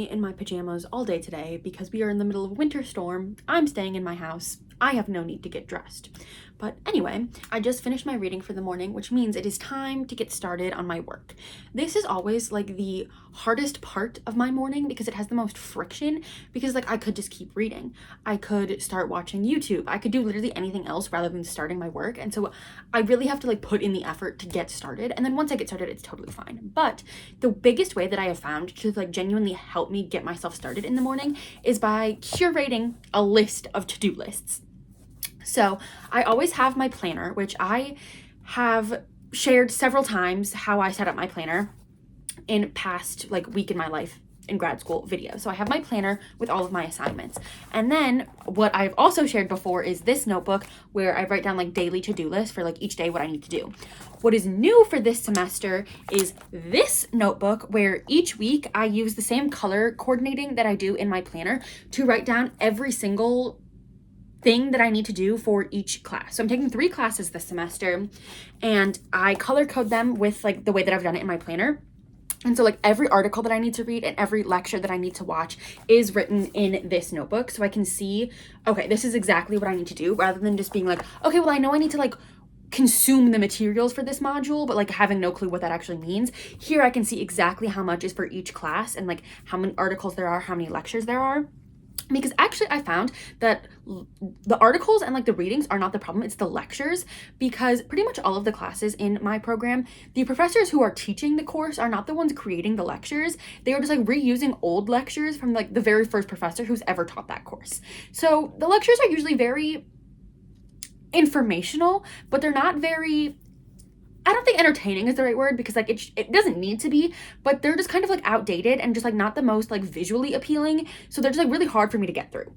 me in my pajamas all day today because we are in the middle of a winter storm. I'm staying in my house. I have no need to get dressed. But anyway, I just finished my reading for the morning, which means it is time to get started on my work. This is always like the hardest part of my morning because it has the most friction, because like I could just keep reading. I could start watching YouTube. I could do literally anything else rather than starting my work. And so I really have to like put in the effort to get started. And then once I get started, it's totally fine. But the biggest way that I have found to like genuinely help me get myself started in the morning is by curating a list of to-do lists. So I always have my planner, which I have shared several times how I set up my planner in past like week in my life in grad school videos. So I have my planner with all of my assignments. And then what I've also shared before is this notebook where I write down like daily to-do lists for like each day what I need to do. What is new for this semester is this notebook where each week I use the same color coordinating that I do in my planner to write down every single thing that I need to do for each class. So I'm taking 3 classes this semester and I color code them with like the way that I've done it in my planner. And so like every article that I need to read and every lecture that I need to watch is written in this notebook. So I can see, okay, this is exactly what I need to do, rather than just being like, okay, well, I know I need to like consume the materials for this module, but like having no clue what that actually means. Here I can see exactly how much is for each class and like how many articles there are, how many lectures there are. Because actually I found that the articles and like the readings are not the problem, it's the lectures, because pretty much all of the classes in my program, the professors who are teaching the course are not the ones creating the lectures. They are just like reusing old lectures from like the very first professor who's ever taught that course. So the lectures are usually very informational, but they're not very, I don't think entertaining is the right word, because like it doesn't need to be, but they're just kind of like outdated and just like not the most like visually appealing. So they're just like really hard for me to get through.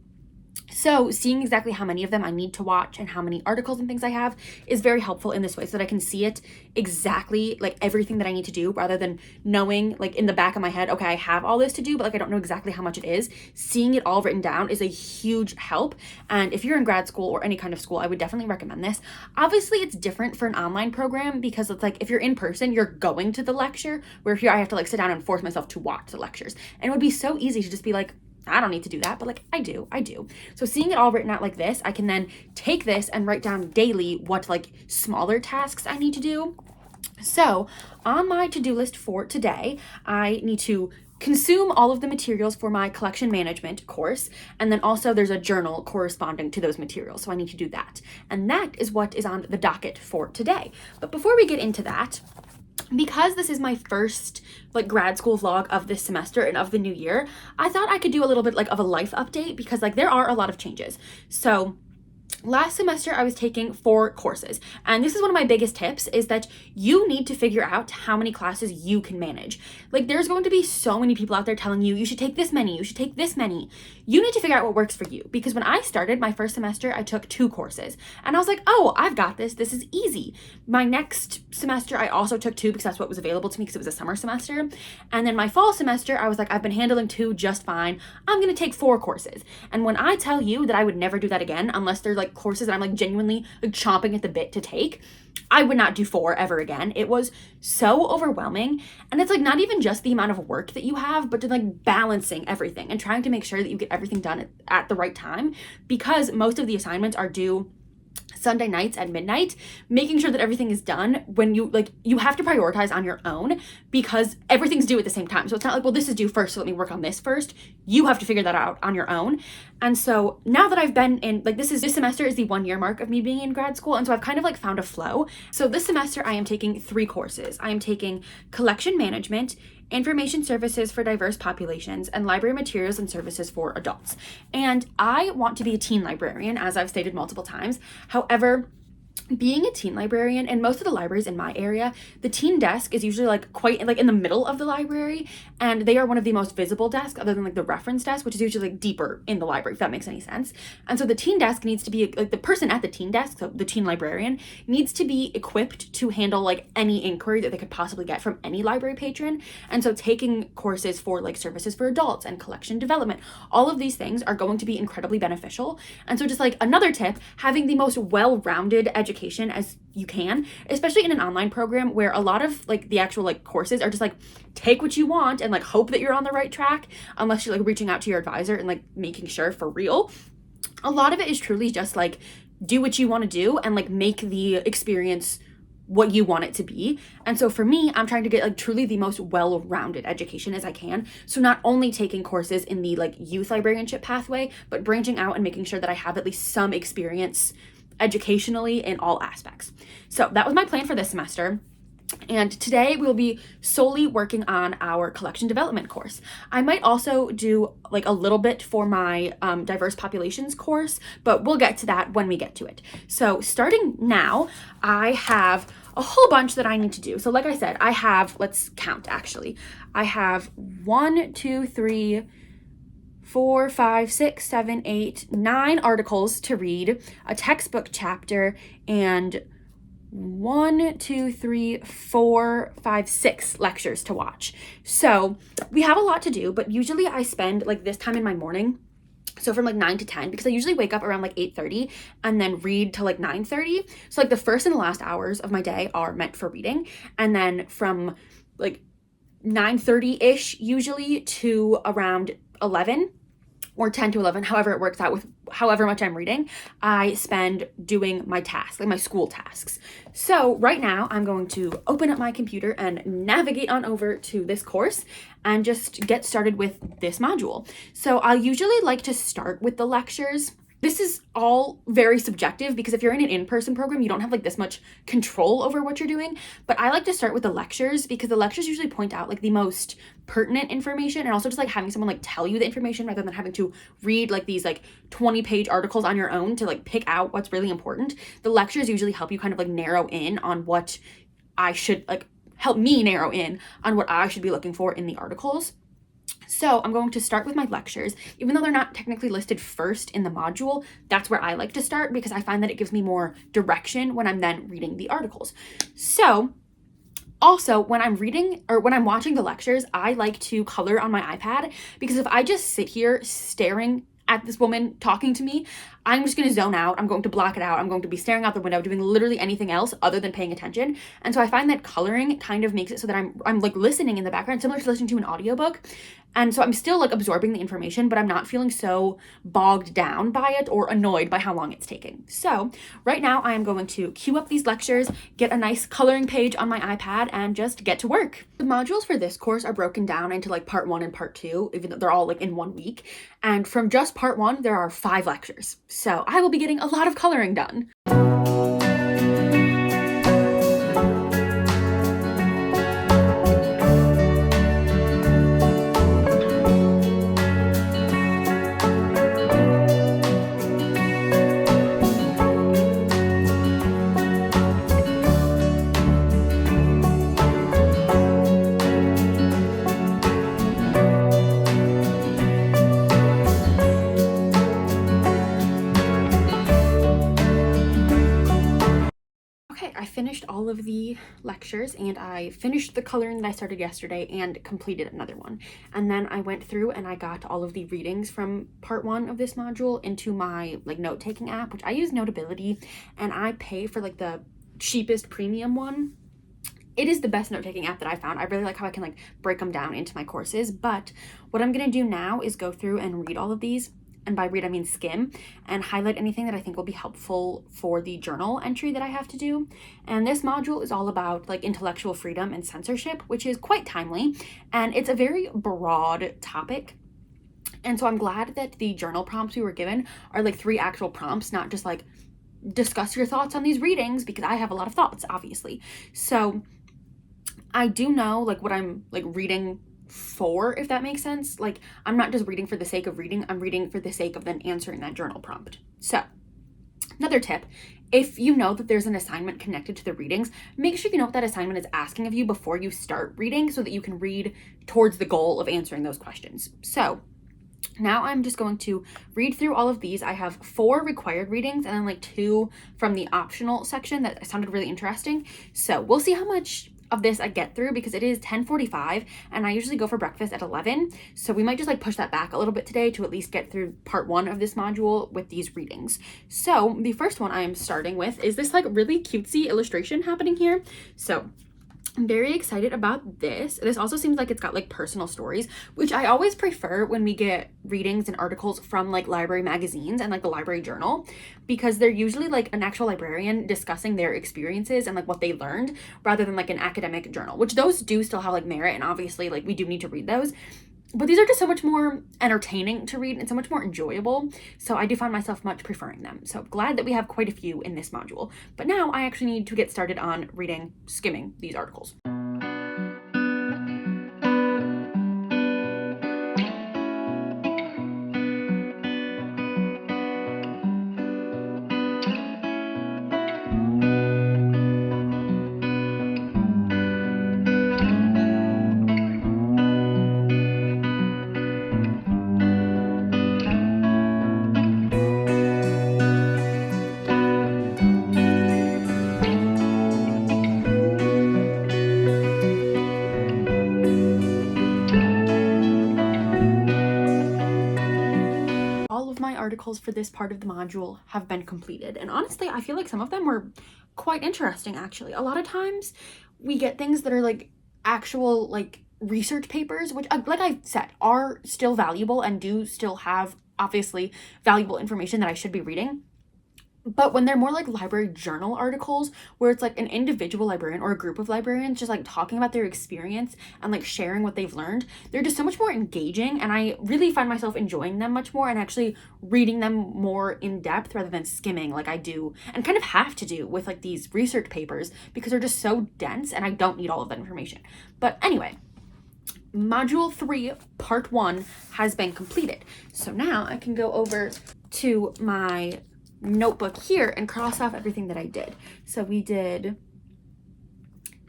So seeing exactly how many of them I need to watch and how many articles and things I have is very helpful in this way, so that I can see it exactly, like everything that I need to do, rather than knowing like in the back of my head, okay, I have all this to do, but like I don't know exactly how much it is. Seeing it all written down is a huge help. And if you're in grad school or any kind of school, I would definitely recommend this. Obviously it's different for an online program, because it's like if you're in person, you're going to the lecture, where here I have to like sit down and force myself to watch the lectures. And it would be so easy to just be like, I don't need to do that, but like I do. So seeing it all written out like this, I can then take this and write down daily what like smaller tasks I need to do. So on my to-do list for today, I need to consume all of the materials for my collection management course. And then also there's a journal corresponding to those materials. So I need to do that. And that is what is on the docket for today. But before we get into that, because this is my first like grad school vlog of this semester and of the new year, I thought I could do a little bit like of a life update, because like there are a lot of changes. So last semester I was taking 4 courses, and this is one of my biggest tips, is that you need to figure out how many classes you can manage. Like there's going to be so many people out there telling you, you should take this many, you should take this many. You need to figure out what works for you, because when I started my first semester, I took 2 courses and I was like, oh, I've got this. This is easy. My next semester, I also took 2 because that's what was available to me, because it was a summer semester. And then my fall semester, I was like, I've been handling 2 just fine. I'm going to take 4 courses. And when I tell you that I would never do that again, unless they're like courses that I'm like genuinely like chomping at the bit to take, I would not do 4 ever again. It was so overwhelming. And it's like not even just the amount of work that you have, but to like balancing everything and trying to make sure that you get everything done at the right time, because most of the assignments are due Sunday nights at midnight. Making sure that everything is done when you have to prioritize on your own, because everything's due at the same time. So it's not like, well, this is due first, so let me work on this first. You have to figure that out on your own. And so now that I've been in, like this semester is the 1-year mark of me being in grad school. And so I've kind of like found a flow. So this semester I am taking 3 courses. I am taking collection management, information services for diverse populations, and library materials and services for adults. And I want to be a teen librarian, as I've stated multiple times. However, being a teen librarian, in most of the libraries in my area, the teen desk is usually like quite like in the middle of the library, and they are one of the most visible desks, other than like the reference desk, which is usually like deeper in the library, if that makes any sense. And so the teen desk needs to be like the person at the teen desk, so the teen librarian needs to be equipped to handle like any inquiry that they could possibly get from any library patron. And so taking courses for like services for adults and collection development, all of these things are going to be incredibly beneficial. And so just like another tip, having the most well-rounded education education as you can, especially in an online program where a lot of like the actual like courses are just like take what you want and like hope that you're on the right track, unless you're like reaching out to your advisor and like making sure for real. A lot of it is truly just like do what you want to do and like make the experience what you want it to be. And so for me, I'm trying to get like truly the most well-rounded education as I can. So not only taking courses in the like youth librarianship pathway, but branching out and making sure that I have at least some experience educationally in all aspects. So that was my plan for this semester. And today we'll be solely working on our collection development course. I might also do like a little bit for my diverse populations course, but we'll get to that when we get to it. So starting now, I have a whole bunch that I need to do. So like I said, I have, let's count actually. I have 1, 2, 3, 4, 5, 6, 7, 8, 9 articles to read, a textbook chapter, and 1, 2, 3, 4, 5, 6 lectures to watch. So we have a lot to do, but usually I spend like this time in my morning. So from like 9 to 10, because I usually wake up around like 8:30 and then read till like 9:30. So like the first and the last hours of my day are meant for reading. And then from like 9:30-ish usually to around 11 or 10 to 11, however it works out with however much I'm reading, I spend doing my tasks, like my school tasks. So right now I'm going to open up my computer and navigate on over to this course and just get started with this module. So I usually like to start with the lectures. This is all very subjective because if you're in an in-person program, you don't have like this much control over what you're doing. But I like to start with the lectures because the lectures usually point out like the most pertinent information, and also just like having someone like tell you the information rather than having to read like these like 20-page articles on your own to like pick out what's really important. The lectures usually help you kind of like narrow in on what I should like help me narrow in on what I should be looking for in the articles. So I'm going to start with my lectures. Even though they're not technically listed first in the module, that's where I like to start because I find that it gives me more direction when I'm then reading the articles. So also, when I'm reading or when I'm watching the lectures, I like to color on my iPad because if I just sit here staring at this woman talking to me, I'm just going to zone out. I'm going to block it out. I'm going to be staring out the window, doing literally anything else other than paying attention. And so I find that coloring kind of makes it so that I'm like listening in the background, similar to listening to an audiobook. And so I'm still like absorbing the information, but I'm not feeling so bogged down by it or annoyed by how long it's taking. So right now I am going to queue up these lectures, get a nice coloring page on my iPad, and just get to work. The modules for this course are broken down into like part 1 and part 2, even though they're all like in 1 week. And from just part 1, there are 5 lectures. So I will be getting a lot of coloring done. I finished all of the lectures and I finished the coloring that I started yesterday and completed another one. And then I went through and I got all of the readings from part 1 of this module into my like note-taking app, which I use Notability, and I pay for like the cheapest premium one. It is the best note-taking app that I found. I really like how I can like break them down into my courses. But what I'm going to do now is go through and read all of these. And by read, I mean skim, and highlight anything that I think will be helpful for the journal entry that I have to do. And this module is all about like intellectual freedom and censorship, which is quite timely, and it's a very broad topic. And so I'm glad that the journal prompts we were given are like 3 actual prompts, not just like discuss your thoughts on these readings, because I have a lot of thoughts, obviously. So I do know like what I'm like reading for, if that makes sense. Like I'm not just reading for the sake of reading, I'm reading for the sake of then answering that journal prompt. So another tip, if you know that there's an assignment connected to the readings, make sure you know what that assignment is asking of you before you start reading so that you can read towards the goal of answering those questions. So now I'm just going to read through all of these. I have 4 required readings and then like 2 from the optional section that sounded really interesting. So we'll see how much of this I get through because it is 10:45 and I usually go for breakfast at 11. So we might just like push that back a little bit today to at least get through part 1 of this module with these readings. So the first one I am starting with is this like really cutesy illustration happening here. So I'm very excited about this. This also seems like it's got like personal stories, which I always prefer when we get readings and articles from like library magazines and like the library journal, because they're usually like an actual librarian discussing their experiences and like what they learned rather than like an academic journal, which those do still have like merit, and obviously like we do need to read those. But these are just so much more entertaining to read and so much more enjoyable. So I do find myself much preferring them. So glad that we have quite a few in this module. But now I actually need to get started on skimming these articles. Articles for this part of the module have been completed, and honestly I feel like some of them were quite interesting. Actually, a lot of times we get things that are like actual like research papers, which like I said are still valuable and do still have obviously valuable information that I should be reading. But when they're more like library journal articles where it's like an individual librarian or a group of librarians just like talking about their experience and like sharing what they've learned, they're just so much more engaging, and I really find myself enjoying them much more and actually reading them more in depth rather than skimming like I do and kind of have to do with like these research papers because they're just so dense and I don't need all of that information. But anyway, Module 3, Part 1 has been completed. So now I can go over to my notebook here and cross off everything that I did. So we did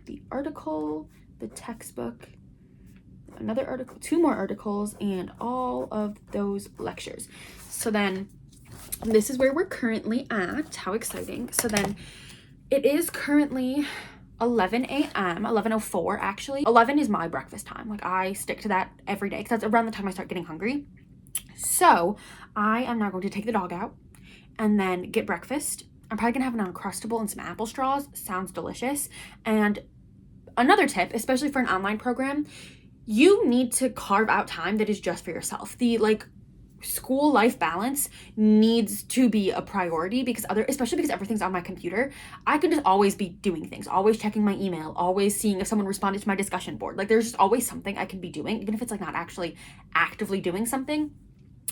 the article, the textbook, another article, 2 more articles, and all of those lectures. So then this is where we're currently at. How exciting. So then it is currently 11 a.m. 11:04 actually. 11 is my breakfast time. Like I stick to that every day because that's around the time I start getting hungry. So I am now going to take the dog out and then get breakfast. I'm probably gonna have an Uncrustable and some apple straws. Sounds delicious. And another tip, especially for an online program, you need to carve out time that is just for yourself. The like school life balance needs to be a priority because especially because everything's on my computer, I can just always be doing things, always checking my email, always seeing if someone responded to my discussion board. Like there's just always something I can be doing, even if it's like not actually actively doing something.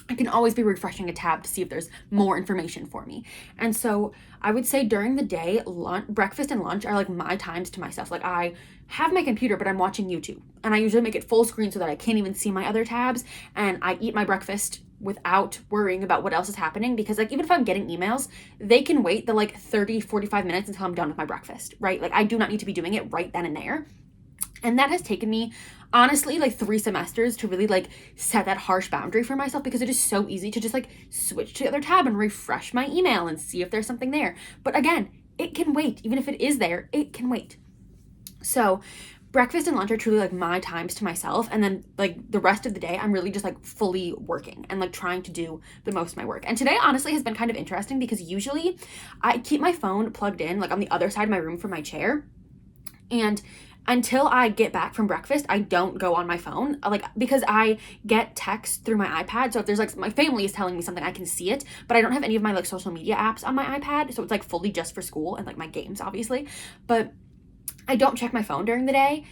I can always be refreshing a tab to see if there's more information for me. And so I would say during the day, breakfast and lunch are like my times to myself. Like I have my computer, but I'm watching YouTube, and I usually make it full screen so that I can't even see my other tabs, and I eat my breakfast without worrying about what else is happening, because like even if I'm getting emails, they can wait the like 30-45 minutes until I'm done with my breakfast, right? Like I do not need to be doing it right then and there. And that has taken me, honestly, like 3 semesters to really like set that harsh boundary for myself, because it is so easy to just like switch to the other tab and refresh my email and see if there's something there. But again, it can wait. Even if it is there, it can wait. So breakfast and lunch are truly like my times to myself. And then like the rest of the day, I'm really just like fully working and like trying to do the most of my work. And today honestly has been kind of interesting because usually I keep my phone plugged in like on the other side of my room from my chair. And until I get back from breakfast, I don't go on my phone, like because I get text through my iPad. So if there's like my family is telling me something, I can see it, but I don't have any of my like social media apps on my iPad. So it's like fully just for school and like my games, obviously. But I don't check my phone during the day.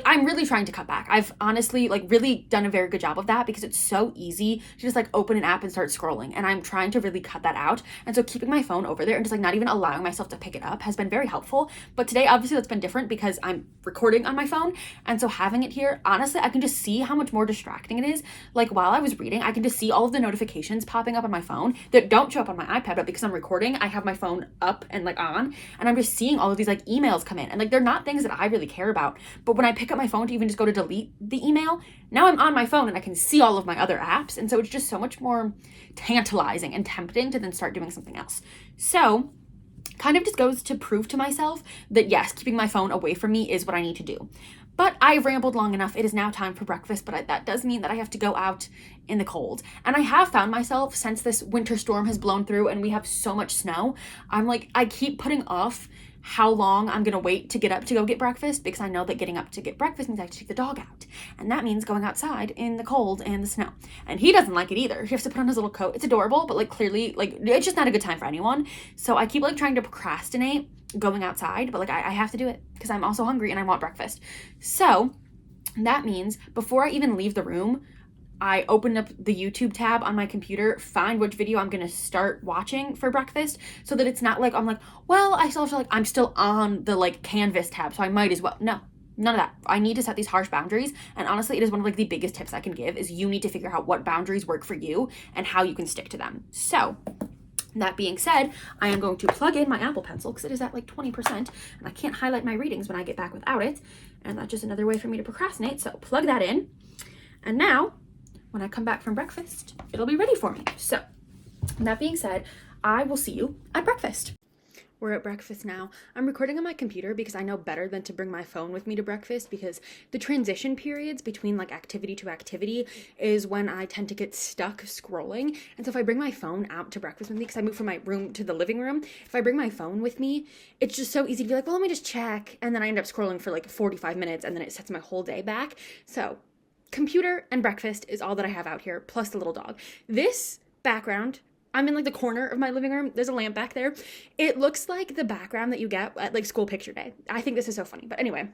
I'm really trying to cut back. I've honestly like really done a very good job of that because it's so easy to just like open an app and start scrolling, and I'm trying to really cut that out. And so keeping my phone over there and just like not even allowing myself to pick it up has been very helpful. But today obviously that's been different because I'm recording on my phone, and so having it here, honestly, I can just see how much more distracting it is. Like while I was reading, I can just see all of the notifications popping up on my phone that don't show up on my iPad, but because I'm recording, I have my phone up and like on, and I'm just seeing all of these like emails come in, and like they're not things that I really care about. But when I pick up my phone to even just go to delete the email, now I'm on my phone and I can see all of my other apps. And so it's just so much more tantalizing and tempting to then start doing something else. So kind of just goes to prove to myself that yes, keeping my phone away from me is what I need to do. But I've rambled long enough. It is now time for breakfast, but that does mean that I have to go out in the cold. And I have found myself, since this winter storm has blown through and we have so much snow, I'm like, I keep putting off how long I'm gonna wait to get up to go get breakfast, because I know that getting up to get breakfast means I have to take the dog out. And that means going outside in the cold and the snow. And he doesn't like it either. He has to put on his little coat. It's adorable, but like clearly, like it's just not a good time for anyone. So I keep like trying to procrastinate going outside, but like I have to do it because I'm also hungry and I want breakfast. So that means before I even leave the room, I open up the YouTube tab on my computer, find which video I'm gonna start watching for breakfast, so that it's not like I'm like, well, I still have to, like, I'm still on the like Canvas tab, so I might as well. No, none of that. I need to set these harsh boundaries, and honestly, it is one of like the biggest tips I can give is you need to figure out what boundaries work for you and how you can stick to them. So that being said, I am going to plug in my Apple Pencil because it is at like 20% and I can't highlight my readings when I get back without it, and that's just another way for me to procrastinate. So plug that in, and now when I come back from breakfast, it'll be ready for me. So that being said, I will see you at breakfast. We're at breakfast now. I'm recording on my computer because I know better than to bring my phone with me to breakfast, because the transition periods between like activity to activity is when I tend to get stuck scrolling. And so if I bring my phone out to breakfast with me, because I moved from my room to the living room, if I bring my phone with me, it's just so easy to be like, well, let me just check. And then I end up scrolling for like 45 minutes and then it sets my whole day back. So computer and breakfast is all that I have out here, plus the little dog. This background, I'm in like the corner of my living room. There's a lamp back there. It looks like the background that you get at like school picture day. I think this is so funny. But anyway,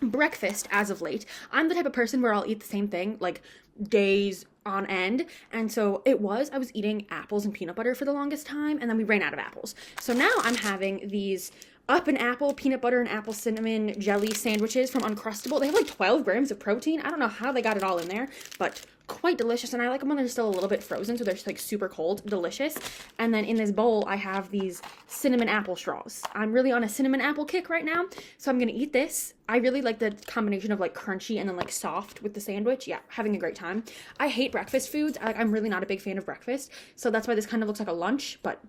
breakfast as of late, I'm the type of person where I'll eat the same thing like days on end. And so I was eating apples and peanut butter for the longest time, and then we ran out of apples. So now I'm having these Up and Apple peanut butter and apple cinnamon jelly sandwiches from Uncrustable. They have like 12 grams of protein. I don't know how they got it all in there, but quite delicious. And I like them when they're still a little bit frozen, so they're just like super cold, delicious. And then in this bowl, I have these cinnamon apple straws. I'm really on a cinnamon apple kick right now, so I'm gonna eat this. I really like the combination of like crunchy and then like soft with the sandwich. Yeah, having a great time. I hate breakfast foods. I'm really not a big fan of breakfast, so that's why this kind of looks like a lunch, but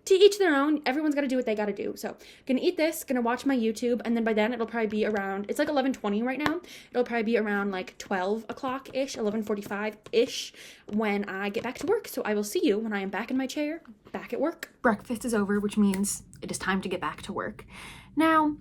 to each their own. Everyone's got to do what they got to do. So gonna eat this, gonna watch my YouTube, and then by then it'll probably be around, it's like 11:20 right now. It'll probably be around like 12 o'clock-ish, 11:45-ish when I get back to work. So I will see you when I am back in my chair, back at work. Breakfast is over, which means it is time to get back to work. Now,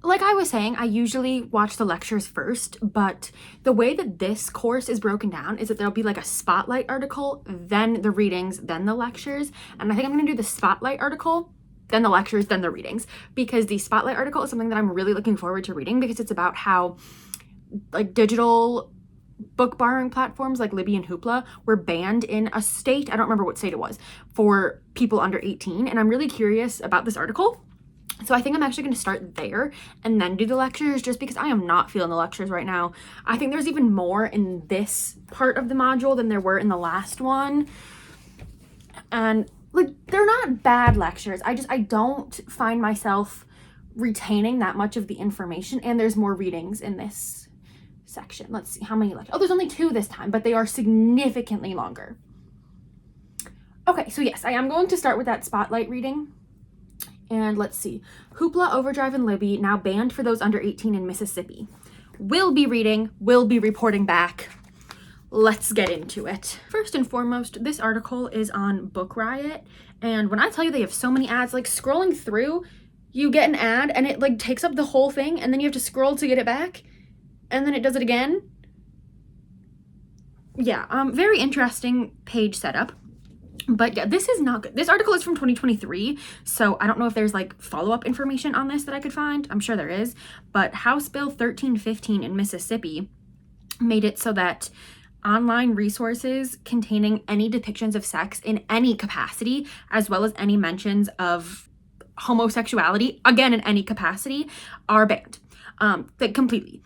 like I was saying, I usually watch the lectures first, but the way that this course is broken down is that there'll be like a spotlight article, then the readings, then the lectures. And I think I'm going to do the spotlight article, then the lectures, then the readings, because the spotlight article is something that I'm really looking forward to reading, because it's about how like digital book borrowing platforms like Libby and Hoopla were banned in a state, I don't remember what state it was, for people under 18. And I'm really curious about this article. So I think I'm actually going to start there and then do the lectures, just because I am not feeling the lectures right now. I think there's even more in this part of the module than there were in the last one. And like, they're not bad lectures. I don't find myself retaining that much of the information. And there's more readings in this section. Let's see how many lectures. Oh, there's only 2 this time, but they are significantly longer. Okay, so yes, I am going to start with that spotlight reading. And let's see. Hoopla, Overdrive, and Libby now banned for those under 18 in Mississippi. Will be reading, will be reporting back. Let's get into it. First and foremost, this article is on Book Riot. And when I tell you they have so many ads, like scrolling through, you get an ad and it like takes up the whole thing, and then you have to scroll to get it back. And then it does it again. Yeah, very interesting page setup. But yeah, this is not good. This article is from 2023, so I don't know if there's like follow-up information on this that I could find. I'm sure there is. But House Bill 1315 in Mississippi made it so that online resources containing any depictions of sex in any capacity, as well as any mentions of homosexuality, again in any capacity, are banned like completely.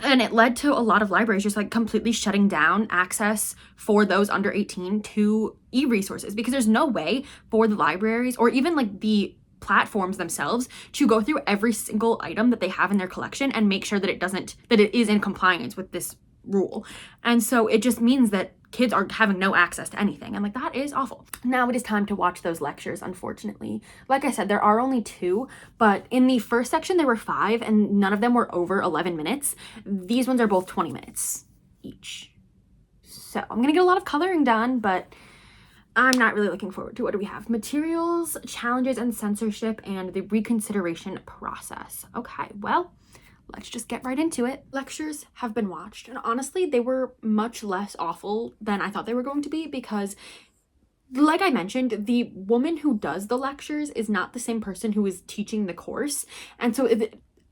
And it led to a lot of libraries just like completely shutting down access for those under 18 to e-resources, because there's no way for the libraries or even like the platforms themselves to go through every single item that they have in their collection and make sure that it is in compliance with this rule. And so it just means that kids are having no access to anything. And like, that is awful. Now it is time to watch those lectures, unfortunately. Like I said, there are only 2, but in the first section there were 5 and none of them were over 11 minutes. These ones are both 20 minutes each. So I'm gonna get a lot of coloring done, but I'm not really looking forward to. What do we have? Materials, challenges and censorship, and the reconsideration process. Okay, well, let's just get right into it. Lectures have been watched, and honestly, they were much less awful than I thought they were going to be because, like I mentioned, the woman who does the lectures is not the same person who is teaching the course. And so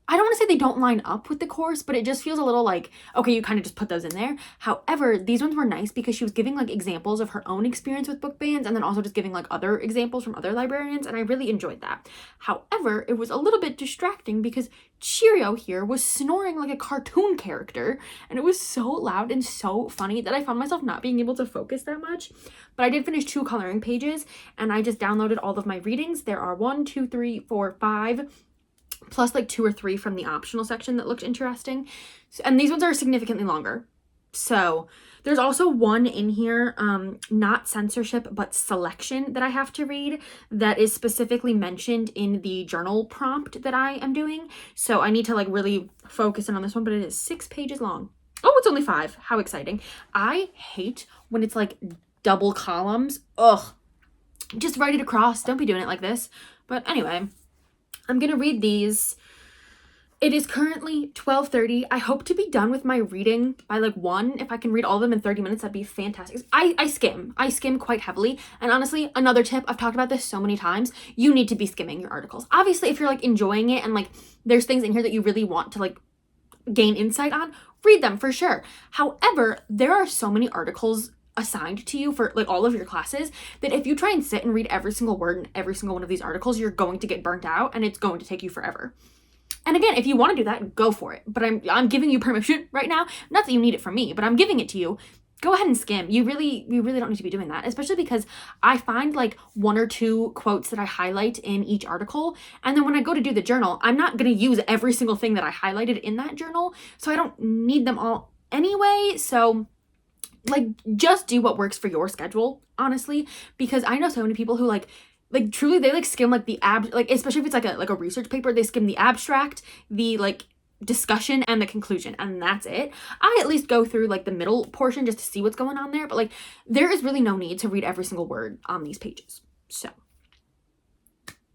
I don't want to say they don't line up with the course, but it just feels a little like, okay, you kind of just put those in there. However, these ones were nice because she was giving like examples of her own experience with book bans and then also just giving like other examples from other librarians, and I really enjoyed that. However, it was a little bit distracting because Cheerio here was snoring like a cartoon character, and it was so loud and so funny that I found myself not being able to focus that much. But I did finish 2 coloring pages, and I just downloaded all of my readings. There are 1, 2, 3, 4, 5, plus like 2 or 3 from the optional section that looked interesting. And these ones are significantly longer. So there's also one in here, not censorship, but selection, that I have to read that is specifically mentioned in the journal prompt that I am doing. So I need to like really focus in on this one, but it is 6 pages long. Oh, it's only 5. How exciting. I hate when it's like double columns. Ugh. Just write it across. Don't be doing it like this. But anyway, I'm gonna read these. It is currently 12:30. I hope to be done with my reading by like 1. If I can read all of them in 30 minutes, that'd be fantastic. I skim quite heavily. And honestly, another tip, I've talked about this so many times, you need to be skimming your articles. Obviously, if you're like enjoying it and like there's things in here that you really want to like gain insight on, read them for sure. However, there are so many articles assigned to you for like all of your classes that if you try and sit and read every single word in every single one of these articles, you're going to get burnt out and it's going to take you forever. And again, if you want to do that, go for it. But I'm giving you permission right now. Not that you need it from me, but I'm giving it to you. Go ahead and skim. You really don't need to be doing that, especially because I find like 1 or 2 quotes that I highlight in each article. And then when I go to do the journal, I'm not going to use every single thing that I highlighted in that journal. So I don't need them all anyway. So like, just do what works for your schedule, honestly, because I know so many people who like truly they like skim like the like, especially if it's like a research paper, they skim the abstract, the like discussion and the conclusion, and that's it. I at least go through like the middle portion just to see what's going on there, but like there is really no need to read every single word on these pages. So,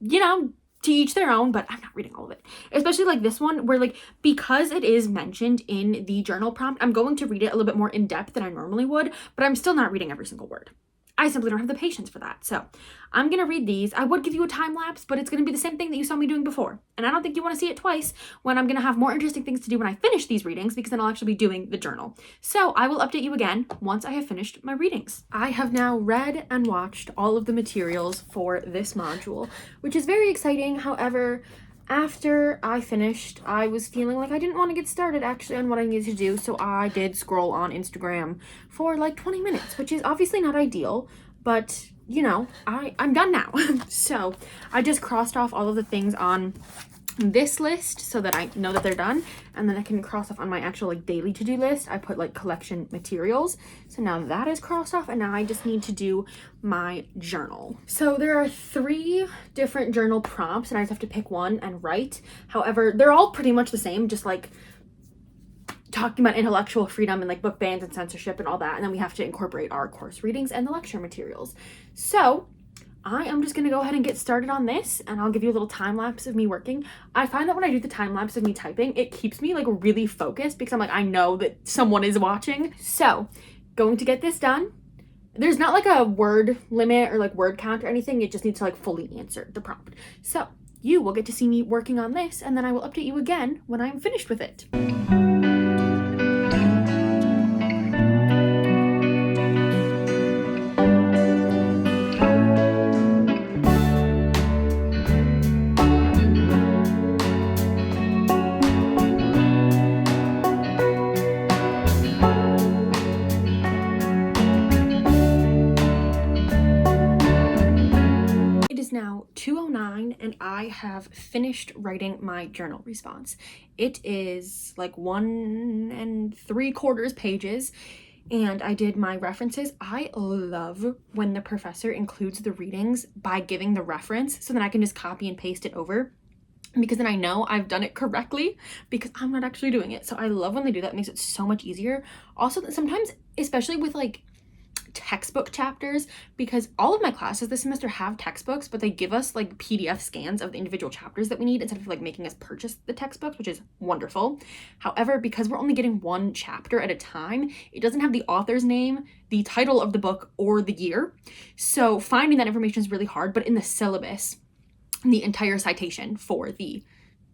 you know, to each their own, but I'm not reading all of it. Especially like this one where like, because it is mentioned in the journal prompt, I'm going to read it a little bit more in depth than I normally would, but I'm still not reading every single word. I simply don't have the patience for that. So I'm going to read these. I would give you a time lapse, but it's going to be the same thing that you saw me doing before. And I don't think you want to see it twice when I'm going to have more interesting things to do when I finish these readings, because then I'll actually be doing the journal. So I will update you again once I have finished my readings. I have now read and watched all of the materials for this module, which is very exciting. However, after I finished, I was feeling like I didn't want to get started actually on what I needed to do, so I did scroll on Instagram for like 20 minutes, which is obviously not ideal, but you know, I'm done now. So I just crossed off all of the things on this list so that I know that they're done, and then I can cross off on my actual like daily to-do list. I put like collection materials, so now that is crossed off, and now I just need to do my journal. So there are 3 different journal prompts and I just have to pick one and write. However, they're all pretty much the same, just like talking about intellectual freedom and like book bans and censorship and all that, and then we have to incorporate our course readings and the lecture materials. So I am just going to go ahead and get started on this, and I'll give you a little time lapse of me working. I find that when I do the time lapse of me typing, it keeps me like really focused because I'm like, I know that someone is watching. So going to get this done. There's not like a word limit or like word count or anything. It just needs to like fully answer the prompt. So you will get to see me working on this, and then I will update you again when I'm finished with it. Now 2:09 and I have finished writing my journal response. It is like 1 3/4 pages. and I did my references. I love when the professor includes the readings by giving the reference so then I can just copy and paste it over, because then I know I've done it correctly because I'm not actually doing it. So I love when they do that. It makes it so much easier. Also, sometimes, especially with like textbook chapters, because all of my classes this semester have textbooks, but they give us like PDF scans of the individual chapters that we need instead of like making us purchase the textbooks, which is wonderful. However, because we're only getting one chapter at a time, it doesn't have the author's name, the title of the book, or the year. So finding that information is really hard, but in the syllabus, the entire citation for the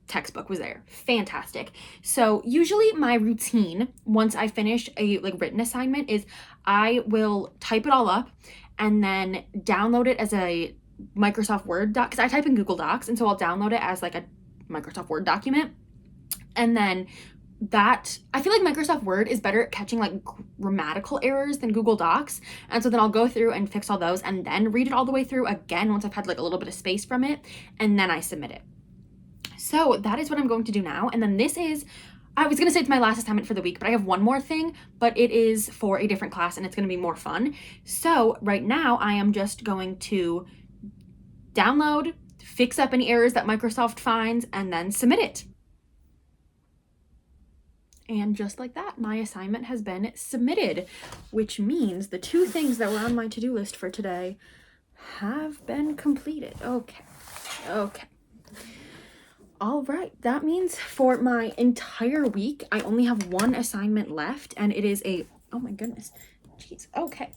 textbook was there. Fantastic. So usually my routine once I finish a like written assignment is I will type it all up and then download it as a Microsoft Word doc, because I type in Google Docs, and so I'll download it as like a Microsoft Word document. And then that, I feel like Microsoft Word is better at catching like grammatical errors than Google Docs. And so then I'll go through and fix all those and then read it all the way through again once I've had like a little bit of space from it, and then I submit it. So that is what I'm going to do now. And then this is, I was going to say it's my last assignment for the week, but I have one more thing, but it is for a different class and it's going to be more fun. So right now I am just going to download, fix up any errors that Microsoft finds, and then submit it. And just like that, my assignment has been submitted, which means the two things that were on my to-do list for today have been completed. Okay. All right, that means for my entire week, I only have one assignment left, and it is a, oh my goodness, jeez, okay.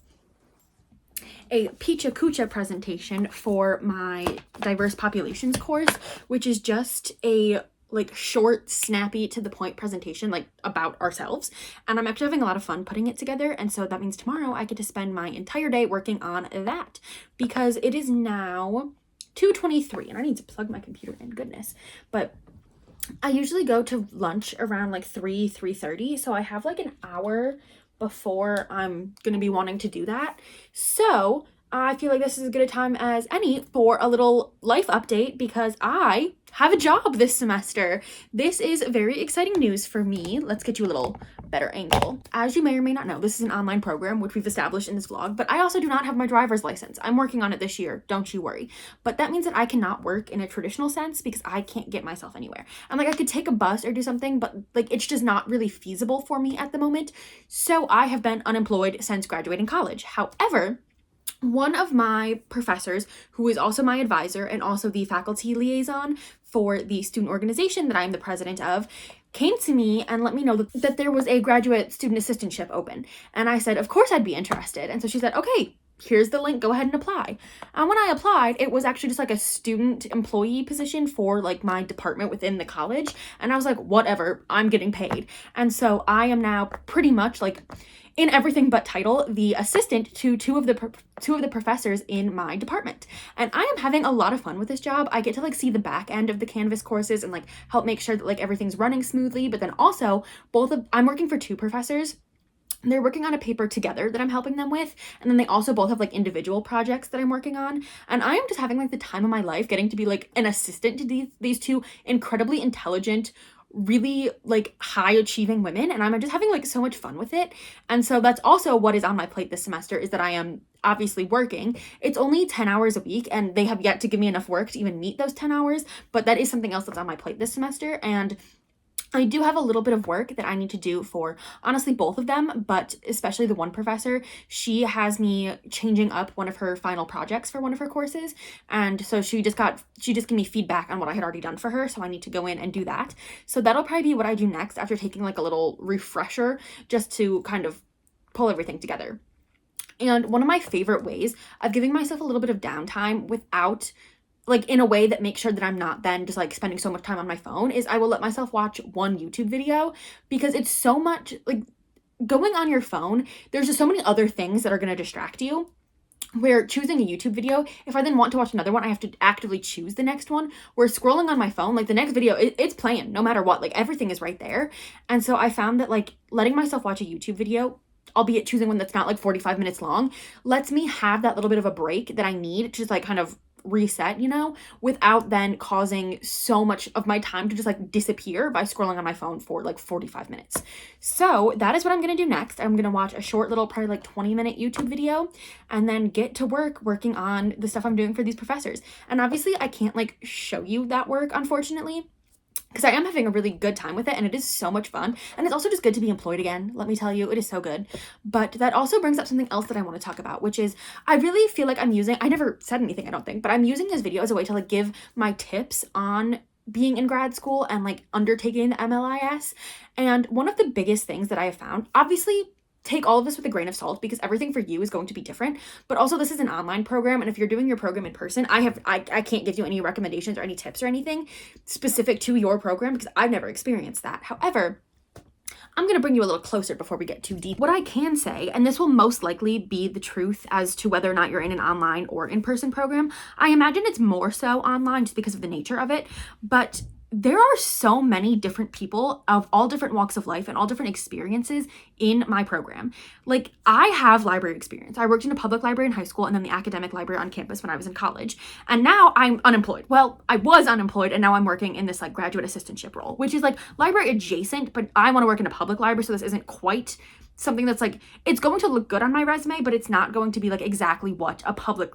A Picha Kucha presentation for my diverse populations course, which is just a like short, snappy, to the point presentation like about ourselves, and I'm actually having a lot of fun putting it together. And so that means tomorrow I get to spend my entire day working on that, because it is now 2:23 and I need to plug my computer in, goodness. But I usually go to lunch around like 3:30, so I have like an hour before I'm gonna be wanting to do that. So I feel like this is as good a time as any for a little life update, because I have a job this semester. This is very exciting news for me. Let's get you a little better angle. As you may or may not know, this is an online program, which we've established in this vlog, but I also do not have my driver's license. I'm working on it this year, don't you worry. But that means that I cannot work in a traditional sense because I can't get myself anywhere. And like I could take a bus or do something, but like it's just not really feasible for me at the moment. So I have been unemployed since graduating college. However, one of my professors, who is also my advisor and also the faculty liaison for the student organization that I am the president of, came to me and let me know that there was a graduate student assistantship open. And I said, of course I'd be interested. And so she said, okay, here's the link, go ahead and apply. And when I applied, it was actually just like a student employee position for like my department within the college. And I was like, whatever, I'm getting paid. And so I am now pretty much like, in everything but title, the assistant to two of the professors in my department. And I am having a lot of fun with this job. I get to like see the back end of the Canvas courses and like help make sure that like everything's running smoothly. But then also I'm working for two professors. They're working on a paper together that I'm helping them with, and then they also both have like individual projects that I'm working on, and I am just having like the time of my life getting to be like an assistant to these two incredibly intelligent, really like high achieving women, and I'm just having like so much fun with it. And so that's also what is on my plate this semester, is that I am obviously working. It's only 10 hours a week, and they have yet to give me enough work to even meet those 10 hours, but that is something else that's on my plate this semester. And I do have a little bit of work that I need to do for honestly both of them, but especially the one professor. She has me changing up one of her final projects for one of her courses, and so she just gave me feedback on what I had already done for her, so I need to go in and do that. So that'll probably be what I do next after taking like a little refresher, just to kind of pull everything together. And one of my favorite ways of giving myself a little bit of downtime without like in a way that makes sure that I'm not then just like spending so much time on my phone is I will let myself watch one YouTube video, because it's so much like going on your phone. There's just so many other things that are going to distract you, where choosing a YouTube video, if I then want to watch another one, I have to actively choose the next one. Where scrolling on my phone, like the next video, it's playing no matter what, like everything is right there. And so I found that like letting myself watch a YouTube video, albeit choosing one that's not like 45 minutes long, lets me have that little bit of a break that I need to just like kind of reset, you know, without then causing so much of my time to just like disappear by scrolling on my phone for like 45 minutes. So that is what I'm gonna do next. I'm gonna watch a short little, probably like 20-minute YouTube video and then get to work working on the stuff I'm doing for these professors. And obviously I can't like show you that work, unfortunately, because I am having a really good time with it and it is so much fun. And it's also just good to be employed again. Let me tell you, it is so good. But that also brings up something else that I want to talk about, which is I really feel like I never said anything, I don't think, but I'm using this video as a way to like give my tips on being in grad school and like undertaking the MLIS. And one of the biggest things that I have found, obviously, take all of this with a grain of salt because everything for you is going to be different. But also this is an online program, and if you're doing your program in person, I can't give you any recommendations or any tips or anything specific to your program because I've never experienced that. However, I'm going to bring you a little closer before we get too deep. What I can say, and this will most likely be the truth as to whether or not you're in an online or in-person program, I imagine it's more so online just because of the nature of it, but there are so many different people of all different walks of life and all different experiences in my program. Like, I have library experience. I worked in a public library in high school and then the academic library on campus when I was in college. And now I'm unemployed. Well, I was unemployed and now I'm working in this like graduate assistantship role, which is like library adjacent, but I want to work in a public library, so this isn't quite something that's like, it's going to look good on my resume, but it's not going to be like exactly what a public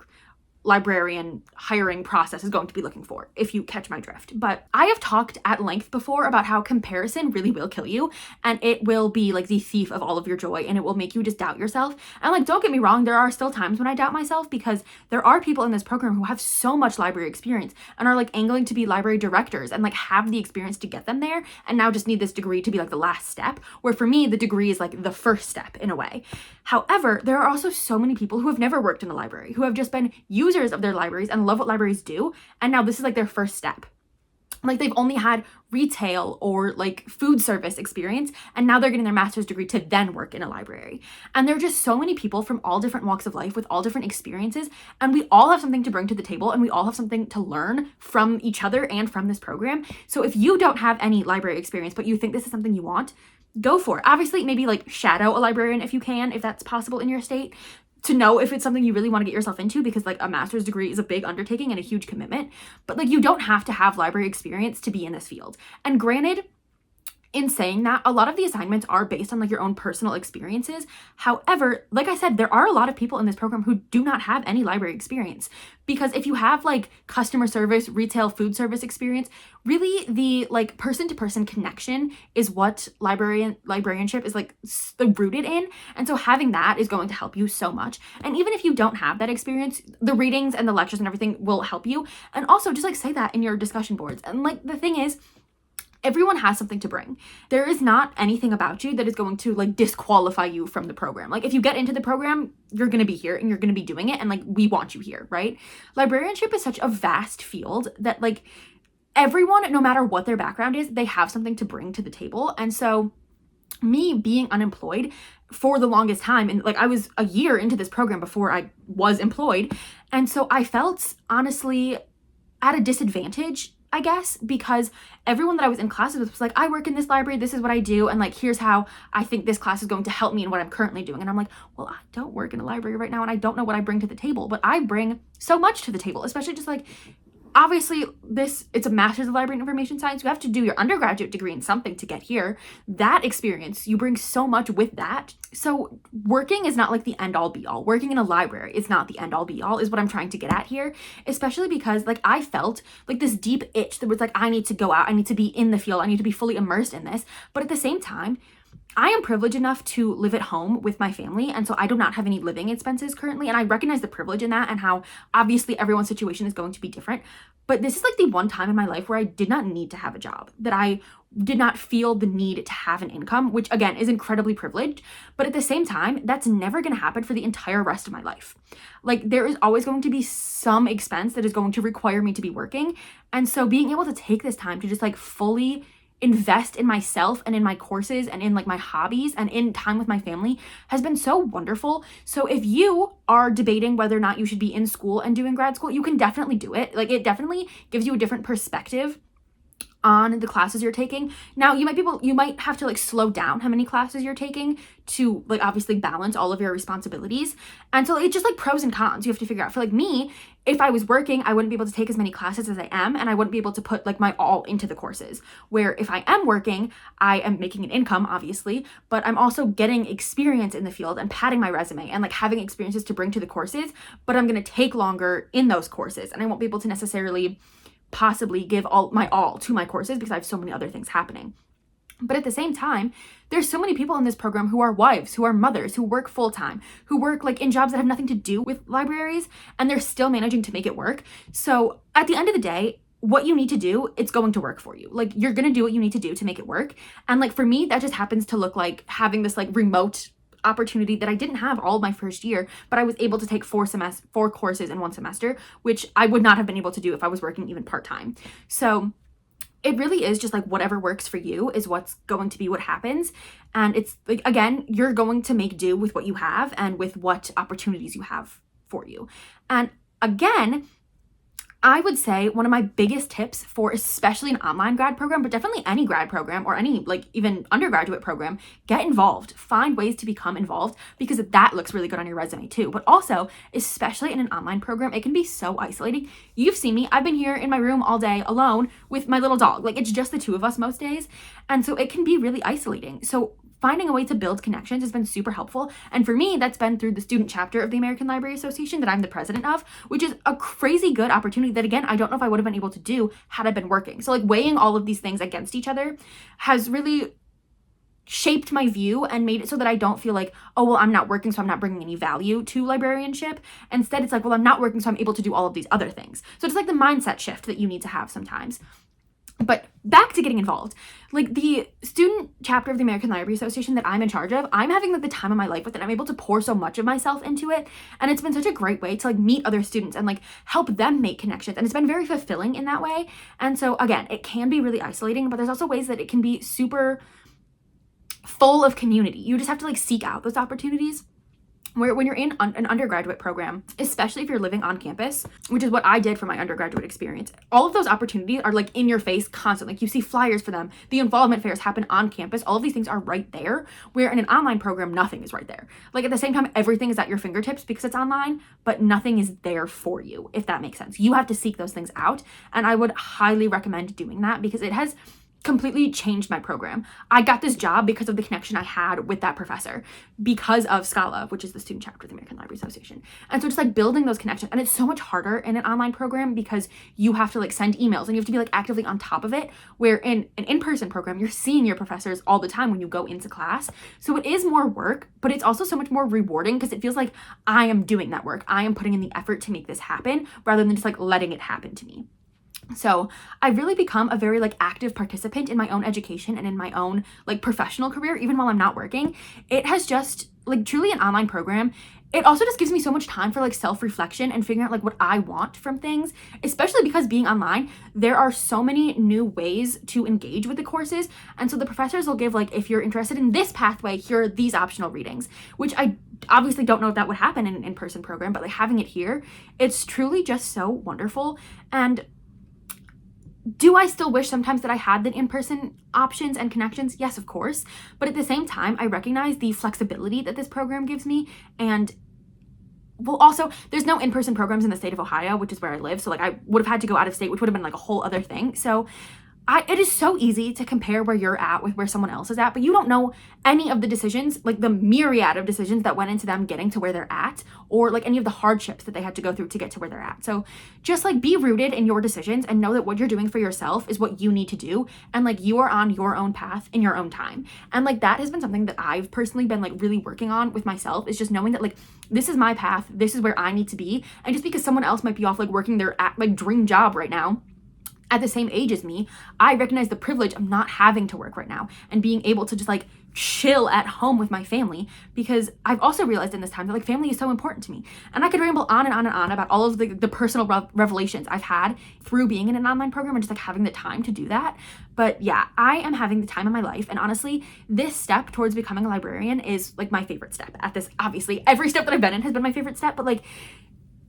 librarian hiring process is going to be looking for, if you catch my drift. But I have talked at length before about how comparison really will kill you, and it will be like the thief of all of your joy, and it will make you just doubt yourself. And like, don't get me wrong, there are still times when I doubt myself because there are people in this program who have so much library experience and are like angling to be library directors and like have the experience to get them there, and now just need this degree to be like the last step, where for me the degree is like the first step in a way. However, there are also so many people who have never worked in a library, who have just been users of their libraries and love what libraries do, and now this is like their first step. Like, they've only had retail or like food service experience, and now they're getting their master's degree to then work in a library. And there are just so many people from all different walks of life with all different experiences, and we all have something to bring to the table, and we all have something to learn from each other and from this program. So if you don't have any library experience but you think this is something you want, go for it. Obviously, maybe like shadow a librarian if you can, if that's possible in your state, to know if it's something you really want to get yourself into, because like a master's degree is a big undertaking and a huge commitment. But like, you don't have to have library experience to be in this field. And granted, in saying that, a lot of the assignments are based on like your own personal experiences. However, like I said, there are a lot of people in this program who do not have any library experience, because if you have like customer service, retail, food service experience, really the like person-to-person connection is what librarianship is like rooted in. And so having that is going to help you so much. And even if you don't have that experience, the readings and the lectures and everything will help you. And also just like say that in your discussion boards. And like, the thing is, everyone has something to bring. There is not anything about you that is going to like disqualify you from the program. Like, if you get into the program, you're going to be here and you're going to be doing it, and like, we want you here, right? Librarianship is such a vast field that like everyone, no matter what their background is, they have something to bring to the table. And so me being unemployed for the longest time, and like I was a year into this program before I was employed, and so I felt honestly at a disadvantage, I guess, because everyone that I was in classes with was like, I work in this library, this is what I do, and like, here's how I think this class is going to help me in what I'm currently doing. And I'm like, well, I don't work in a library right now, and I don't know what I bring to the table, but I bring so much to the table, especially just like, obviously it's a master's of library and information science. You have to do your undergraduate degree in something to get here. That experience, you bring so much with that. So working is not like the end all be all. Working in a library is not the end all be all, is what I'm trying to get at here. Especially because like I felt like this deep itch that was like, I need to go out, I need to be in the field, I need to be fully immersed in this. But at the same time, I am privileged enough to live at home with my family, and so I do not have any living expenses currently, and I recognize the privilege in that and how obviously everyone's situation is going to be different. But this is like the one time in my life where I did not need to have a job, that I did not feel the need to have an income, which again is incredibly privileged. But at the same time, that's never going to happen for the entire rest of my life. Like, there is always going to be some expense that is going to require me to be working. And so being able to take this time to just like fully invest in myself and in my courses and in like my hobbies and in time with my family has been so wonderful. So if you are debating whether or not you should be in school and doing grad school, you can definitely do it. Like, it definitely gives you a different perspective on the classes you're taking. Now you might have to like slow down how many classes you're taking to like obviously balance all of your responsibilities. And so it's just like pros and cons you have to figure out. For like me, if I was working, I wouldn't be able to take as many classes as I am, and I wouldn't be able to put like my all into the courses. Where if I am working, I am making an income, obviously, but I'm also getting experience in the field and padding my resume and like having experiences to bring to the courses, but I'm going to take longer in those courses, and I won't be able to necessarily possibly give all to my courses because I have so many other things happening. But at the same time, there's so many people in this program who are wives, who are mothers, who work full-time, who work like in jobs that have nothing to do with libraries, and they're still managing to make it work. So at the end of the day, what you need to do, it's going to work for you. Like you're going to do what you need to do to make it work. And like for me, that just happens to look like having this like remote opportunity that I didn't have all of my first year, but I was able to take 4 courses in one semester, which I would not have been able to do if I was working even part-time. So it really is just like whatever works for you is what's going to be what happens. And it's like, again, you're going to make do with what you have and with what opportunities you have for you. And again, I would say one of my biggest tips for especially an online grad program, but definitely any grad program or any like even undergraduate program, get involved. Find ways to become involved because that looks really good on your resume too. But also, especially in an online program, it can be so isolating. You've seen me. I've been here in my room all day alone with my little dog. Like it's just the two of us most days. And so it can be really isolating. So finding a way to build connections has been super helpful. And for me, that's been through the student chapter of the American Library Association that I'm the president of, which is a crazy good opportunity that, again, I don't know if I would have been able to do had I been working. So like weighing all of these things against each other has really shaped my view and made it so that I don't feel like, oh, well, I'm not working, so I'm not bringing any value to librarianship. Instead, it's like, well, I'm not working, so I'm able to do all of these other things. So it's like the mindset shift that you need to have sometimes. But back to getting involved, like the student chapter of the American Library Association that I'm in charge of, I'm having like the time of my life with it. I'm able to pour so much of myself into it. And it's been such a great way to like meet other students and like help them make connections. And it's been very fulfilling in that way. And so again, it can be really isolating, but there's also ways that it can be super full of community. You just have to like seek out those opportunities. Where when you're in an undergraduate program, especially if you're living on campus, which is what I did for my undergraduate experience, all of those opportunities are like in your face constantly. Like you see flyers for them. The involvement fairs happen on campus. All of these things are right there, where in an online program, nothing is right there. Like at the same time, everything is at your fingertips because it's online, but nothing is there for you, if that makes sense. You have to seek those things out. And I would highly recommend doing that because it has completely changed my program. I got this job because of the connection I had with that professor because of Scala, which is the student chapter of the American Library Association. And so just like building those connections, and it's so much harder in an online program because you have to like send emails and you have to be like actively on top of it, where in an in-person program, you're seeing your professors all the time when you go into class. So it is more work, but it's also so much more rewarding because it feels like I am doing that work. I am putting in the effort to make this happen rather than just like letting it happen to me. So I've really become a very like active participant in my own education and in my own like professional career, even while I'm not working. It has just like truly an online program. It also just gives me so much time for like self-reflection and figuring out like what I want from things, especially because being online, there are so many new ways to engage with the courses. And so the professors will give like, if you're interested in this pathway, here are these optional readings, which I obviously don't know if that would happen in an in-person program, but like having it here, it's truly just so wonderful. And do I still wish sometimes that I had the in-person options and connections? Yes, of course. But at the same time, I recognize the flexibility that this program gives me. And well, also, there's no in-person programs in the state of Ohio, which is where I live. So like I would have had to go out of state, which would have been like a whole other thing. So it is so easy to compare where you're at with where someone else is at, but you don't know any of the decisions, like the myriad of decisions that went into them getting to where they're at, or like any of the hardships that they had to go through to get to where they're at. So just like be rooted in your decisions and know that what you're doing for yourself is what you need to do. And like you are on your own path in your own time. And like that has been something that I've personally been like really working on with myself, is just knowing that like this is my path, this is where I need to be. And just because someone else might be off like working their like dream job right now, at the same age as me, I recognize the privilege of not having to work right now and being able to just like chill at home with my family, because I've also realized in this time that like family is so important to me. And I could ramble on and on and on about all of the personal revelations I've had through being in an online program and just like having the time to do that. But yeah, I am having the time of my life. And honestly, this step towards becoming a librarian is like my favorite step at this. Obviously, every step that I've been in has been my favorite step, but like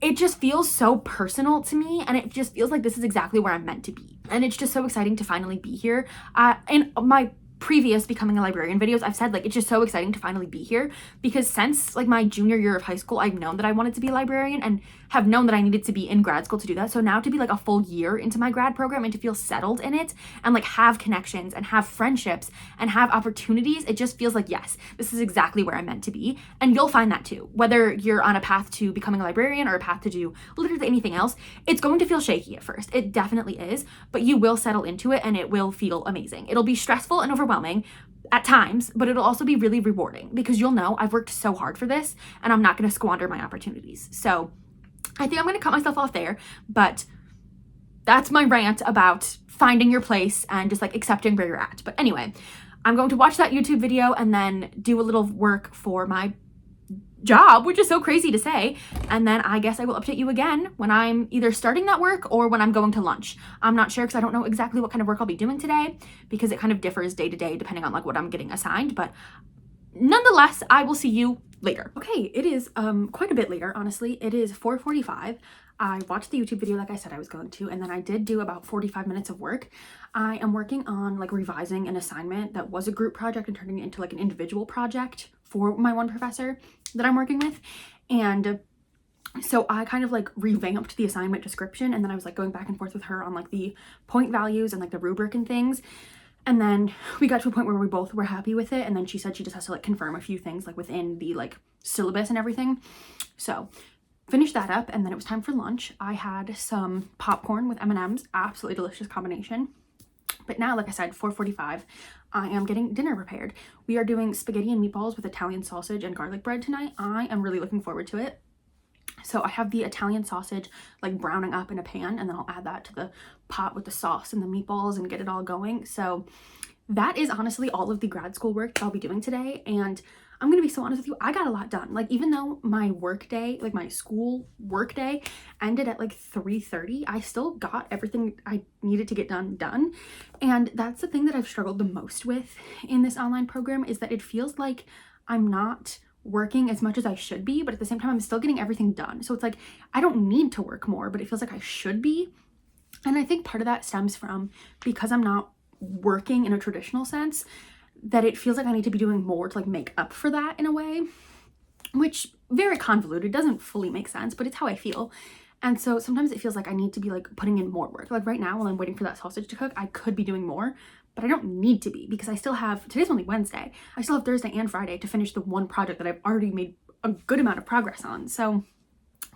it just feels so personal to me, and it just feels like this is exactly where I'm meant to be. And it's just so exciting to finally be here. In my previous becoming a librarian videos, I've said like it's just so exciting to finally be here, because since like my junior year of high school, I've known that I wanted to be a librarian and have known that I needed to be in grad school to do that. So now to be like a full year into my grad program and to feel settled in it and like have connections and have friendships and have opportunities, it just feels like, yes, this is exactly where I'm meant to be. And you'll find that too, whether you're on a path to becoming a librarian or a path to do literally anything else. It's going to feel shaky at first, it definitely is, but you will settle into it and it will feel amazing. It'll be stressful and overwhelming at times, but it'll also be really rewarding, because you'll know I've worked so hard for this and I'm not going to squander my opportunities. So I think I'm going to cut myself off there, but that's my rant about finding your place and just like accepting where you're at. But anyway, I'm going to watch that YouTube video and then do a little work for my job, which is so crazy to say, and then I guess I will update you again when I'm either starting that work or when I'm going to lunch. I'm not sure, because I don't know exactly what kind of work I'll be doing today, because it kind of differs day to day depending on like what I'm getting assigned, but nonetheless, I will see you later. Okay, it is quite a bit later, honestly. It is 4:45. I watched the YouTube video like I said I was going to, and then I did do about 45 minutes of work. I am working on like revising an assignment that was a group project and turning it into like an individual project for my one professor that I'm working with. And so I kind of like revamped the assignment description, and then I was like going back and forth with her on like the point values and like the rubric and things. And then we got to a point where we both were happy with it, and then she said she just has to like confirm a few things like within the like syllabus and everything. So finished that up, and then it was time for lunch. I had some popcorn with M&Ms, absolutely delicious combination. But now, like I said, 4:45, I am getting dinner prepared. We are doing spaghetti and meatballs with Italian sausage and garlic bread tonight. I am really looking forward to it. So I have the Italian sausage like browning up in a pan, and then I'll add that to the pot with the sauce and the meatballs and get it all going. So that is honestly all of the grad school work that I'll be doing today. And I'm gonna be so honest with you, I got a lot done. Like, even though my work day, like my school work day ended at like 3:30, I still got everything I needed to get done. And that's the thing that I've struggled the most with in this online program, is that it feels like I'm not working as much as I should be, but at the same time I'm still getting everything done. So it's like I don't need to work more, but it feels like I should be. And I think part of that stems from, because I'm not working in a traditional sense, that it feels like I need to be doing more to like make up for that in a way, which very convoluted, doesn't fully make sense, but it's how I feel. And so sometimes it feels like I need to be like putting in more work. Like right now, while I'm waiting for that sausage to cook, I could be doing more, but I don't need to be, because I still have, today's only Wednesday, I still have Thursday and Friday to finish the one project that I've already made a good amount of progress on. So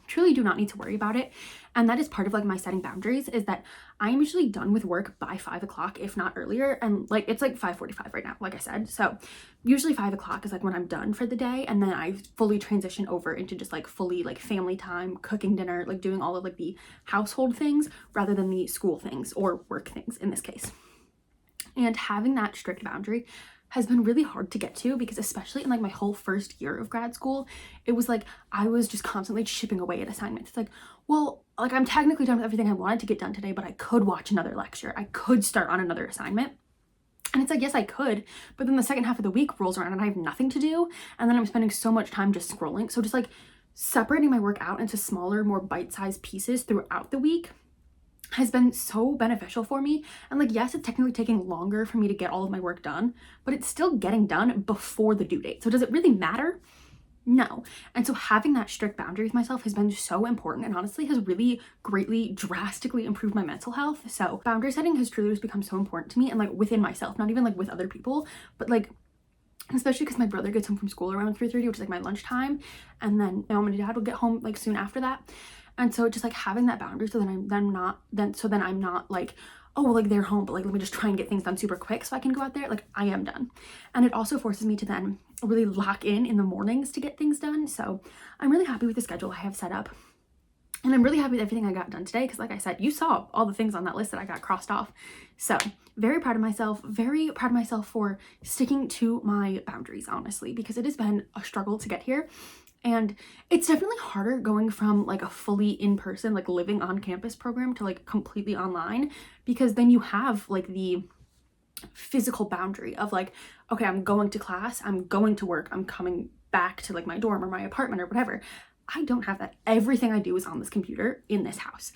truly do not need to worry about it. And that is part of like my setting boundaries, is that I am usually done with work by 5 o'clock, if not earlier. And like it's like 5:45 right now, like I said. So usually 5 o'clock is like when I'm done for the day, and then I fully transition over into just like fully like family time, cooking dinner, like doing all of like the household things rather than the school things or work things in this case. And having that strict boundary has been really hard to get to, because especially in like my whole first year of grad school, it was like I was just constantly chipping away at assignments. It's like, well, like I'm technically done with everything I wanted to get done today, but I could watch another lecture. I could start on another assignment. And it's like, yes, I could, but then the second half of the week rolls around and I have nothing to do. And then I'm spending so much time just scrolling. So just like separating my work out into smaller, more bite-sized pieces throughout the week has been so beneficial for me. And like, yes, it's technically taking longer for me to get all of my work done, but it's still getting done before the due date. So does it really matter? No. And so having that strict boundary with myself has been so important, and honestly has really greatly, drastically improved my mental health. So boundary setting has truly just become so important to me, and like within myself, not even like with other people, but like especially because my brother gets home from school around 3:30, which is like my lunchtime, and then my mom and dad will get home like soon after that. And so just like having that boundary, so then I'm not like, oh, well, like they're home, but like let me just try and get things done super quick so I can go out there. Like I am done. And it also forces me to then really lock in the mornings to get things done. So I'm really happy with the schedule I have set up. And I'm really happy with everything I got done today, because like I said, you saw all the things on that list that I got crossed off. So very proud of myself for sticking to my boundaries, honestly, because it has been a struggle to get here. And it's definitely harder going from like a fully in-person, like living on campus program to like completely online, because then you have like the physical boundary of like, okay, I'm going to class, I'm going to work, I'm coming back to like my dorm or my apartment or whatever. I don't have that. Everything I do is on this computer in this house.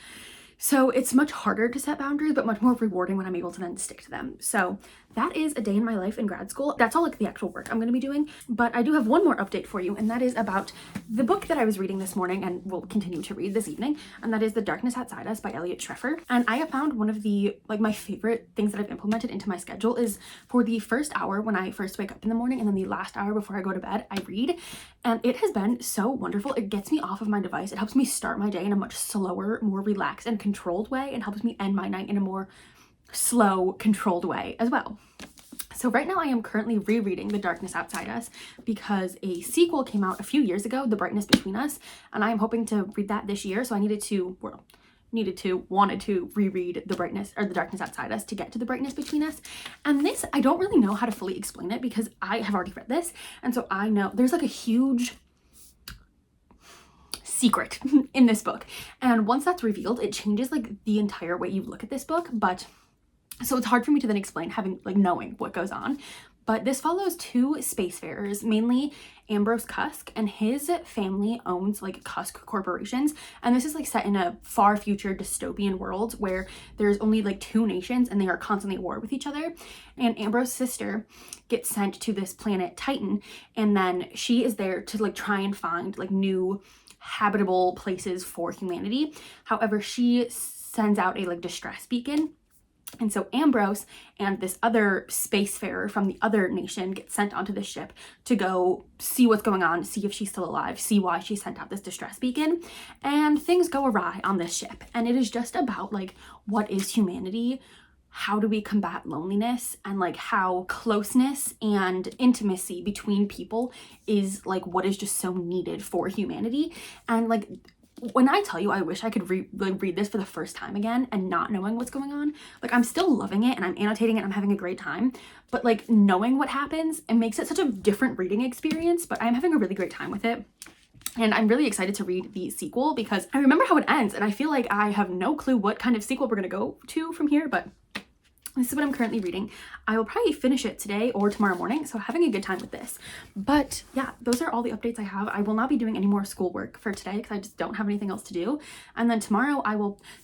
So it's much harder to set boundaries, but much more rewarding when I'm able to then stick to them. So that is a day in my life in grad school. That's all like the actual work I'm going to be doing. But I do have one more update for you, and that is about the book that I was reading this morning and will continue to read this evening. And that is The Darkness Outside Us by Elliot Schrefer. And I have found one of the, like, my favorite things that I've implemented into my schedule is for the first hour when I first wake up in the morning, and then the last hour before I go to bed, I read. And it has been so wonderful. It gets me off of my device. It helps me start my day in a much slower, more relaxed and controlled way, and helps me end my night in a more slow, controlled way as well. So right now I am currently rereading The Darkness Outside Us because a sequel came out a few years ago, The Brightness Between Us, and I am hoping to read that this year. So I wanted to reread The Darkness Outside Us to get to The Brightness Between Us. And this, I don't really know how to fully explain it because I have already read this, and so I know there's like a huge secret in this book, and once that's revealed, it changes like the entire way you look at this book. But so it's hard for me to then explain knowing what goes on. But this follows two spacefarers, mainly Ambrose Cusk, and his family owns like Cusk corporations. And this is like set in a far future dystopian world where there's only like two nations and they are constantly at war with each other. And Ambrose's sister gets sent to this planet Titan, and then she is there to like try and find like new habitable places for humanity. However, she sends out a like distress beacon. And so Ambrose and this other spacefarer from the other nation get sent onto the ship to go see what's going on, see if she's still alive, see why she sent out this distress beacon. And things go awry on this ship. And it is just about like, what is humanity? How do we combat loneliness? And like how closeness and intimacy between people is like what is just so needed for humanity. And like, when I tell you I wish I could read this for the first time again and not knowing what's going on, like I'm still loving it and I'm annotating it and I'm having a great time, but like knowing what happens, it makes it such a different reading experience. But I'm having a really great time with it. And I'm really excited to read the sequel because I remember how it ends, and I feel like I have no clue what kind of sequel we're gonna go to from here, but this is what I'm currently reading. I will probably finish it today or tomorrow morning, so having a good time with this. But yeah, those are all the updates I have. I will not be doing any more schoolwork for today because I just don't have anything else to do. And then tomorrow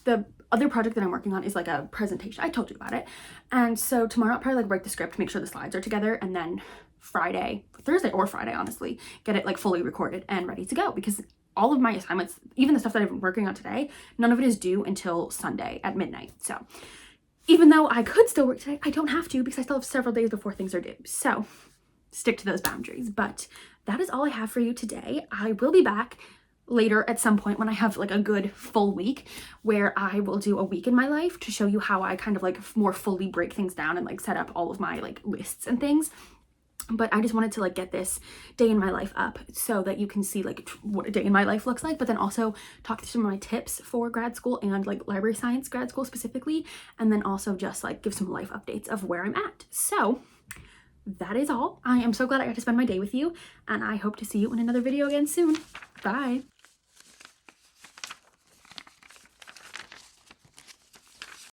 the other project that I'm working on is like a presentation. I told you about it. And so tomorrow I'll probably like write the script, make sure the slides are together, and then Thursday or Friday, honestly, get it like fully recorded and ready to go, because all of my assignments, even the stuff that I've been working on today, none of it is due until Sunday at midnight. So even though I could still work today, I don't have to because I still have several days before things are due. So stick to those boundaries. But that is all I have for you today. I will be back later at some point when I have like a good full week where I will do a week in my life to show you how I kind of like more fully break things down and like set up all of my like lists and things. But I just wanted to like get this day in my life up so that you can see like what a day in my life looks like, but then also talk through some of my tips for grad school and like library science grad school specifically, and then also just like give some life updates of where I'm at. So that is all. I am so glad I got to spend my day with you, and I hope to see you in another video again soon. Bye.